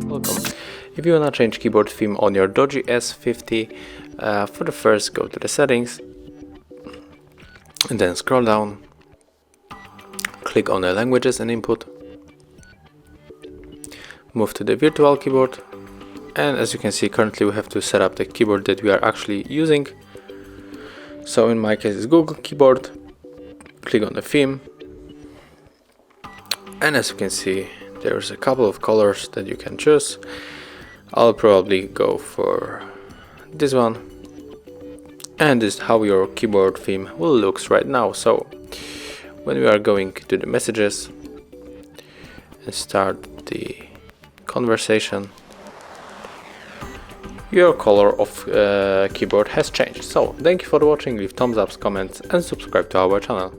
Welcome. If you wanna change keyboard theme on your Doogee S50, for the first go to the settings and then scroll down, click on the languages and input, move to the virtual keyboard, and as you can see currently we have to set up the keyboard that we are actually using. So in my case it's Google keyboard. Click on the theme, and as you can see there's a couple of colors that you can choose. I'll probably go for this one, and this is how your keyboard theme will look right now. So when we are going to the messages and start the conversation, your color of keyboard has changed. So thank you for watching, leave thumbs up, comments and subscribe to our channel.